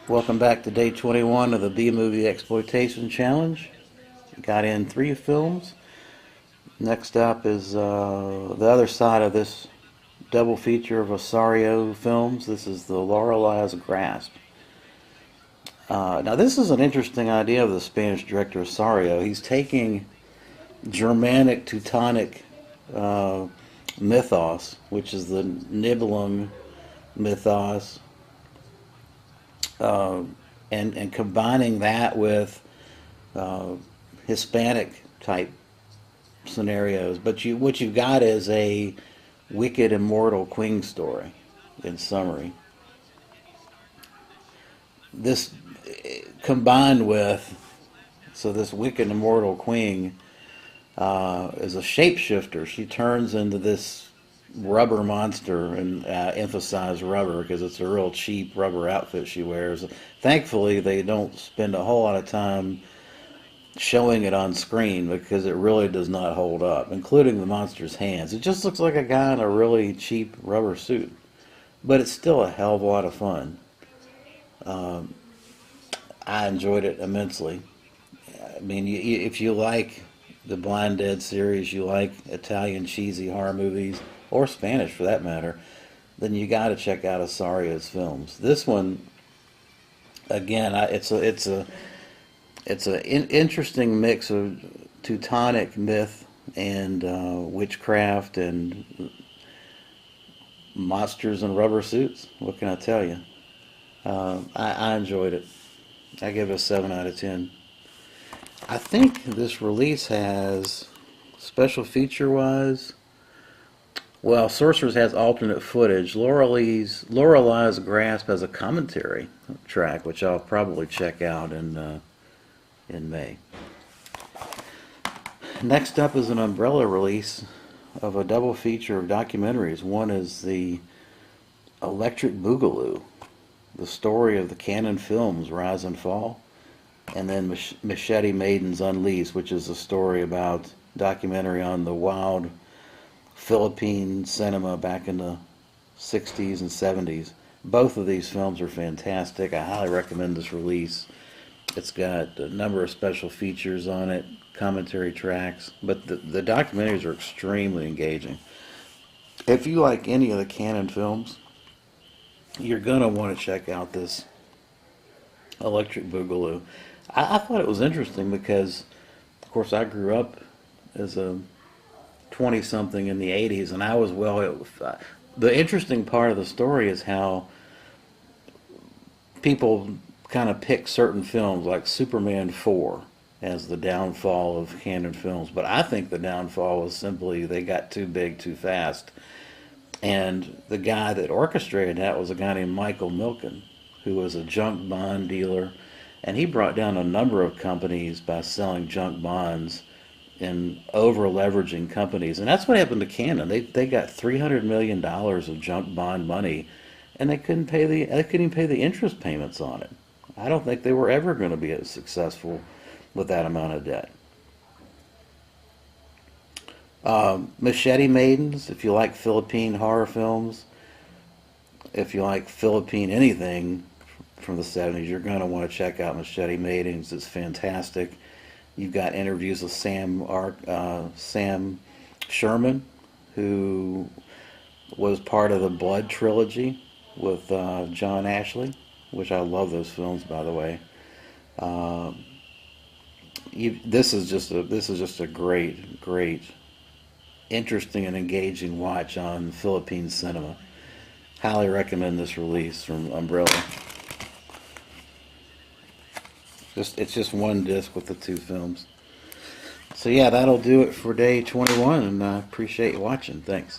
Welcome back to day 21 of the B-Movie Exploitation Challenge. Got in 3 films. Next up is the other side of this double feature of Osario films. This is the Lorelei's Grasp. Now this is an interesting idea of the Spanish director Osario. He's taking Germanic Teutonic mythos, which is the Nibelung mythos, and combining that with Hispanic type scenarios. But what you've got is a wicked immortal queen story. In summary, this combined with this wicked immortal queen is a shapeshifter. She turns into this rubber monster, and emphasize rubber because it's a real cheap rubber outfit she wears. Thankfully, they don't spend a whole lot of time showing it on screen because it really does not hold up, including the monster's hands. It just looks like a guy in a really cheap rubber suit, but it's still a hell of a lot of fun. I enjoyed it immensely. I mean, if you like the Blind Dead series, you like Italian cheesy horror movies, or Spanish for that matter, then you got to check out Osario's films. This one, again, it's an interesting mix of Teutonic myth and witchcraft and monsters in rubber suits. What can I tell you? I enjoyed it. I give it a 7 out of 10. I think this release has, special feature wise, well, Sorcerers has alternate footage. Lorelei's Grasp has a commentary track, which I'll probably check out in May. Next up is an umbrella release of a double feature of documentaries. One is the Electric Boogaloo, the story of the Canon Films Rise and Fall, and then Machete Maidens Unleashed, which is a story about documentary on the wild Philippine cinema back in the 60s and 70s. Both of these films are fantastic. I highly recommend this release. It's got a number of special features on it, commentary tracks, but the documentaries are extremely engaging. If you like any of the Canon films, you're going to want to check out this Electric Boogaloo. I thought it was interesting because, of course, I grew up as a 20-something in the 80s, and I was the interesting part of the story is how people kind of pick certain films, like Superman 4, as the downfall of Canon Films. But I think the downfall was simply they got too big too fast. And the guy that orchestrated that was a guy named Michael Milken, who was a junk bond dealer. And he brought down a number of companies by selling junk bonds and over leveraging companies. And that's what happened to Canon. They got $300 million of junk bond money, and they couldn't even pay the interest payments on it. I don't think they were ever going to be as successful with that amount of debt. Machete Maidens, if you like Philippine horror films, if you like Philippine anything from the 70s, you're going to want to check out Machete Maidens. It's fantastic. You've got interviews with Sam Sherman, who was part of the Blood trilogy with John Ashley, which I love those films, by the way. This is just a great, interesting and engaging watch on Philippine cinema. Highly recommend this release from Umbrella. It's just one disc with the 2 films. So yeah, that'll do it for day 21, and I appreciate you watching. Thanks.